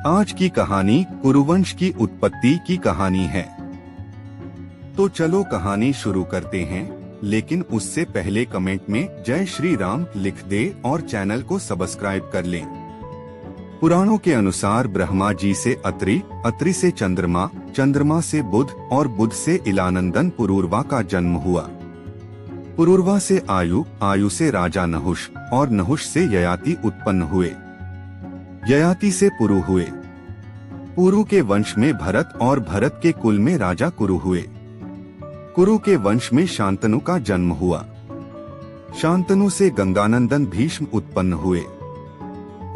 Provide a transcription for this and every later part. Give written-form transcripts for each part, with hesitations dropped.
आज की कहानी कुरुवंश की उत्पत्ति की कहानी है। तो चलो कहानी शुरू करते हैं, लेकिन उससे पहले कमेंट में जय श्री राम लिख दे और चैनल को सब्सक्राइब कर लें। पुराणों के अनुसार ब्रह्मा जी से अत्रि, अत्रि से चंद्रमा, चंद्रमा से बुध और बुध से इलानंदन पुरूरवा का जन्म हुआ। पुरूरवा से आयु, आयु से राजा नहुष और नहुष से ययाति उत्पन्न हुए। ययाति से पुरु हुए। पुरु के वंश में भरत और भरत के कुल में राजा कुरु हुए। कुरु के वंश में शांतनु का जन्म हुआ। शांतनु से गंगानंदन भीष्म उत्पन्न हुए।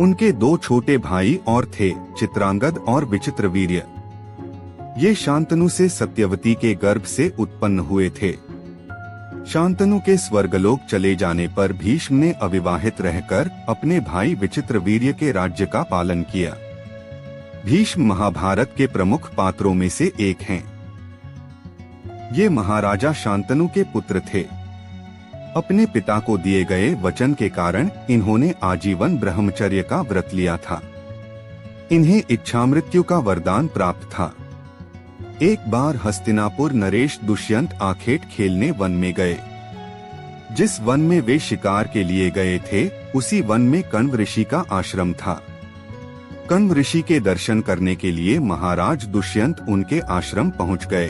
उनके दो छोटे भाई और थे, चित्रांगद और विचित्रवीर्य। ये शांतनु से सत्यवती के गर्भ से उत्पन्न हुए थे। शांतनु के स्वर्गलोक चले जाने पर भीष्म ने अविवाहित रहकर अपने भाई विचित्रवीर्य के राज्य का पालन किया। भीष्म महाभारत के प्रमुख पात्रों में से एक हैं। ये महाराजा शांतनु के पुत्र थे। अपने पिता को दिए गए वचन के कारण इन्होंने आजीवन ब्रह्मचर्य का व्रत लिया था। इन्हें इच्छामृत्यु का वरदान प्राप्त था। एक बार हस्तिनापुर नरेश दुष्यंत आखेट खेलने वन में गए। जिस वन में वे शिकार के लिए गए थे, उसी वन में कण्व ऋषि का आश्रम था। कण्व ऋषि के दर्शन करने के लिए महाराज दुष्यंत उनके आश्रम पहुंच गए।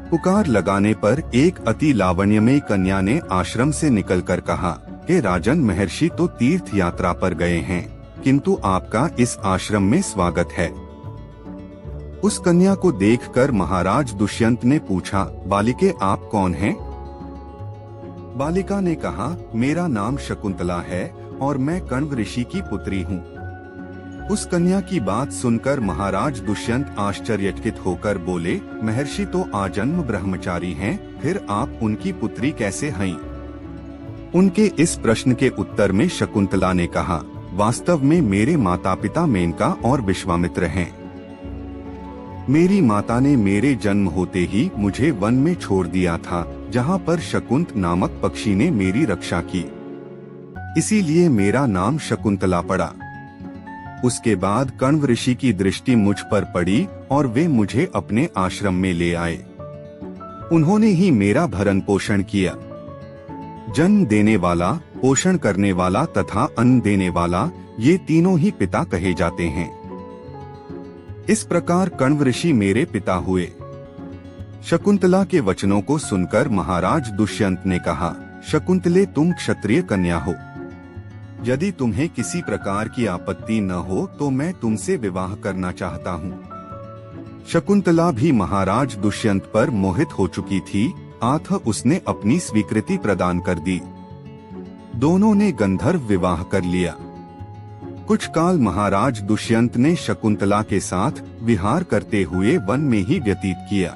पुकार लगाने पर एक अति लावण्यमयी कन्या ने आश्रम से निकलकर कहा कि राजन, महर्षि तो तीर्थ यात्रा पर गए हैं, किंतु आपका इस आश्रम में स्वागत है। उस कन्या को देखकर महाराज दुष्यंत ने पूछा, बालिके आप कौन हैं? बालिका ने कहा, मेरा नाम शकुंतला है और मैं कण्व ऋषि की पुत्री हूँ। उस कन्या की बात सुनकर महाराज दुष्यंत आश्चर्यचकित होकर बोले, महर्षि तो आजन्म ब्रह्मचारी हैं, फिर आप उनकी पुत्री कैसे हैं? उनके इस प्रश्न के उत्तर में शकुंतला ने कहा, वास्तव में मेरे माता पिता मेनका और विश्वामित्र हैं। मेरी माता ने मेरे जन्म होते ही मुझे वन में छोड़ दिया था, जहाँ पर शकुंत नामक पक्षी ने मेरी रक्षा की। इसीलिए मेरा नाम शकुंतला पड़ा। उसके बाद कण्व ऋषि की दृष्टि मुझ पर पड़ी और वे मुझे अपने आश्रम में ले आए। उन्होंने ही मेरा भरण पोषण किया। जन्म देने वाला, पोषण करने वाला तथा अन्न देने वाला, ये तीनों ही पिता कहे जाते हैं। इस प्रकार कण्व ऋषि मेरे पिता हुए। शकुंतला के वचनों को सुनकर महाराज दुष्यंत ने कहा, शकुंतले, तुम क्षत्रिय कन्या हो। यदि तुम्हें किसी प्रकार की आपत्ति न हो तो मैं तुमसे विवाह करना चाहता हूँ। शकुंतला भी महाराज दुष्यंत पर मोहित हो चुकी थी, अतः उसने अपनी स्वीकृति प्रदान कर दी। दोनों ने गंधर्व विवाह कर लिया। कुछ काल महाराज दुष्यंत ने शकुंतला के साथ विहार करते हुए वन में ही व्यतीत किया।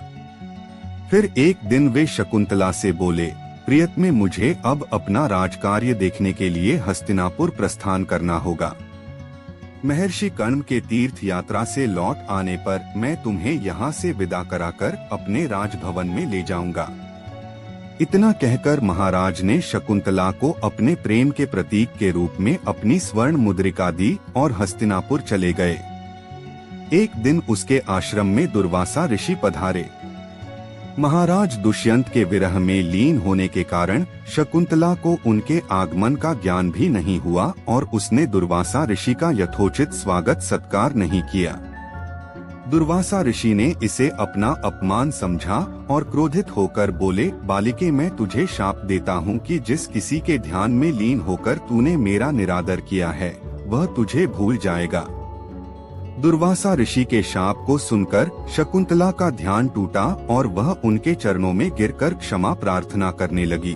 फिर एक दिन वे शकुंतला से बोले, प्रियतमे, मुझे अब अपना राजकार्य देखने के लिए हस्तिनापुर प्रस्थान करना होगा। महर्षि कण्व के तीर्थ यात्रा से लौट आने पर मैं तुम्हें यहाँ से विदा कराकर अपने राजभवन में ले जाऊंगा। इतना कहकर महाराज ने शकुंतला को अपने प्रेम के प्रतीक के रूप में अपनी स्वर्ण मुद्रिका दी और हस्तिनापुर चले गए। एक दिन उसके आश्रम में दुर्वासा ऋषि पधारे। महाराज दुष्यंत के विरह में लीन होने के कारण शकुंतला को उनके आगमन का ज्ञान भी नहीं हुआ और उसने दुर्वासा ऋषि का यथोचित स्वागत सत्कार नहीं किया। दुर्वासा ऋषि ने इसे अपना अपमान समझा और क्रोधित होकर बोले, बालिके, मैं तुझे शाप देता हूँ कि जिस किसी के ध्यान में लीन होकर तूने मेरा निरादर किया है, वह तुझे भूल जाएगा। दुर्वासा ऋषि के शाप को सुनकर शकुंतला का ध्यान टूटा और वह उनके चरणों में गिरकर क्षमा प्रार्थना करने लगी।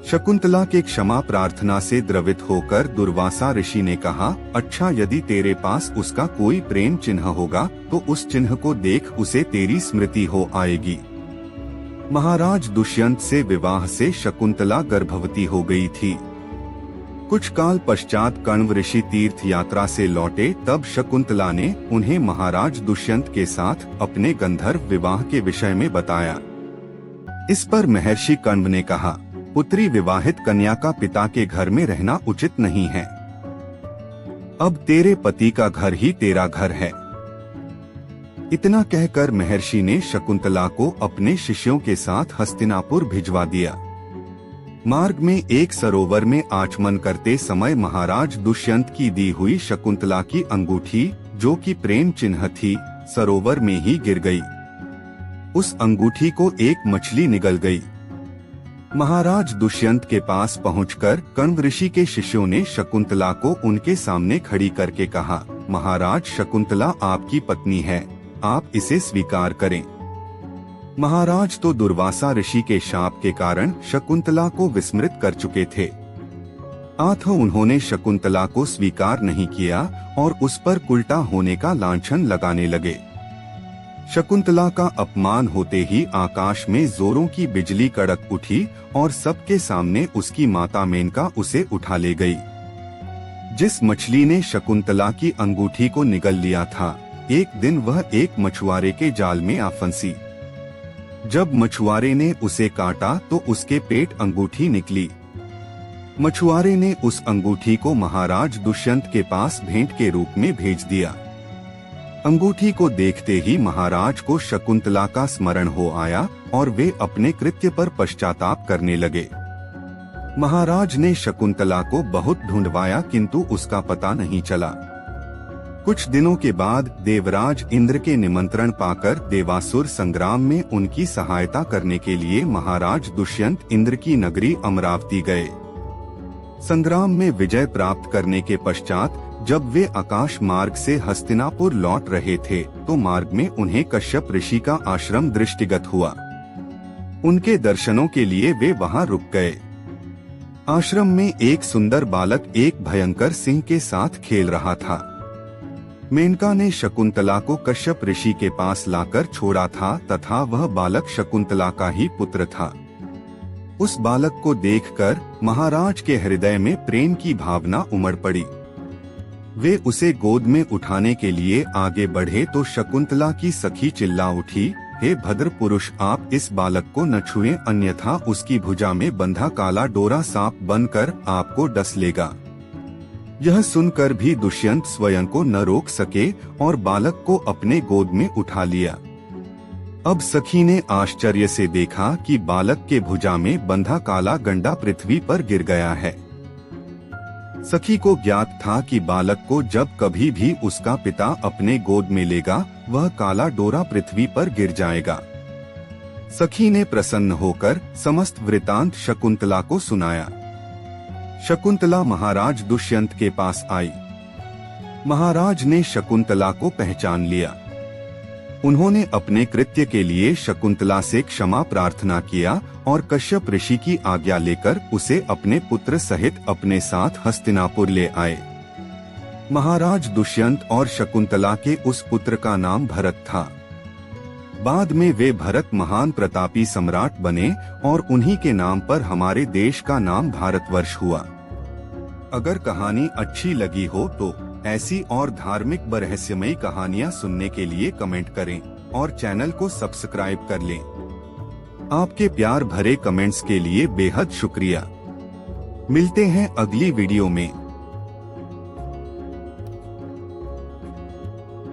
शकुंतला के क्षमा प्रार्थना से द्रवित होकर दुर्वासा ऋषि ने कहा, अच्छा, यदि तेरे पास उसका कोई प्रेम चिन्ह होगा तो उस चिन्ह को देख उसे तेरी स्मृति हो आएगी। महाराज दुष्यंत से विवाह से शकुंतला गर्भवती हो गई थी। कुछ काल पश्चात कण्व ऋषि तीर्थ यात्रा से लौटे, तब शकुंतला ने उन्हें महाराज दुष्यंत के साथ अपने गंधर्व विवाह के विषय में बताया। इस पर महर्षि कण्व ने कहा, पुत्री, विवाहित कन्या का पिता के घर में रहना उचित नहीं है। अब तेरे पति का घर ही तेरा घर है। इतना कहकर महर्षि ने शकुंतला को अपने शिष्यों के साथ हस्तिनापुर भिजवा दिया। मार्ग में एक सरोवर में आचमन करते समय महाराज दुष्यंत की दी हुई शकुंतला की अंगूठी, जो कि प्रेम चिन्ह थी, सरोवर में ही गिर गई। उस अंगूठी को एक मछली निगल गई। महाराज दुष्यंत के पास पहुंचकर कण्व ऋषि के शिष्यों ने शकुंतला को उनके सामने खड़ी करके कहा, महाराज शकुंतला आपकी पत्नी है, आप इसे स्वीकार करें। महाराज तो दुर्वासा ऋषि के शाप के कारण शकुंतला को विस्मृत कर चुके थे, अतः उन्होंने शकुंतला को स्वीकार नहीं किया और उस पर उल्टा होने का लांछन लगाने लगे। शकुंतला का अपमान होते ही आकाश में जोरों की बिजली कड़क उठी और सबके सामने उसकी माता मेनका उसे उठा ले गई। जिस मछली ने शकुंतला की अंगूठी को निगल लिया था, एक दिन वह एक मछुआरे के जाल में आ फंसी। जब मछुआरे ने उसे काटा तो उसके पेट अंगूठी निकली। मछुआरे ने उस अंगूठी को महाराज दुष्यंत के पास भेंट के रूप में भेज दिया। अंगूठी को देखते ही महाराज को शकुंतला का स्मरण हो आया और वे अपने कृत्य पर पश्चाताप करने लगे। महाराज ने शकुंतला को बहुत ढूंढवाया किंतु उसका पता नहीं चला। कुछ दिनों के बाद देवराज इंद्र के निमंत्रण पाकर देवासुर संग्राम में उनकी सहायता करने के लिए महाराज दुष्यंत इंद्र की नगरी अमरावती गए। संग्राम में विजय प्राप्त करने के पश्चात जब वे आकाश मार्ग से हस्तिनापुर लौट रहे थे तो मार्ग में उन्हें कश्यप ऋषि का आश्रम दृष्टिगत हुआ। उनके दर्शनों के लिए वे वहां रुक गए। आश्रम में एक सुंदर बालक एक भयंकर सिंह के साथ खेल रहा था। मेनका ने शकुंतला को कश्यप ऋषि के पास लाकर छोड़ा था तथा वह बालक शकुंतला का ही पुत्र था। उस बालक को देखकर महाराज के हृदय में प्रेम की भावना उमड़ पड़ी। वे उसे गोद में उठाने के लिए आगे बढ़े तो शकुंतला की सखी चिल्ला उठी, हे भद्र पुरुष, आप इस बालक को न छुएं, अन्यथा उसकी भुजा में बंधा काला डोरा सांप बनकर आपको डस लेगा। यह सुनकर भी दुष्यंत स्वयं को न रोक सके और बालक को अपने गोद में उठा लिया। अब सखी ने आश्चर्य से देखा कि बालक के भुजा में बंधा काला गंडा पृथ्वी पर गिर गया है। सखी को ज्ञात था कि बालक को जब कभी भी उसका पिता अपने गोद में लेगा, वह काला डोरा पृथ्वी पर गिर जाएगा। सखी ने प्रसन्न होकर समस्त वृतांत शकुंतला को सुनाया। शकुंतला महाराज दुष्यंत के पास आई। महाराज ने शकुंतला को पहचान लिया। उन्होंने अपने कृत्य के लिए शकुंतला से क्षमा प्रार्थना किया और कश्यप ऋषि की आज्ञा लेकर उसे अपने पुत्र सहित अपने साथ हस्तिनापुर ले आए। महाराज दुष्यंत और शकुंतला के उस पुत्र का नाम भरत था। बाद में वे भरत महान प्रतापी सम्राट बने और उन्हीं के नाम पर हमारे देश का नाम भारतवर्ष हुआ। अगर कहानी अच्छी लगी हो तो ऐसी और धार्मिक व रहस्यमयी कहानियाँ सुनने के लिए कमेंट करें और चैनल को सब्सक्राइब कर लें। आपके प्यार भरे कमेंट्स के लिए बेहद शुक्रिया। मिलते हैं अगली वीडियो में।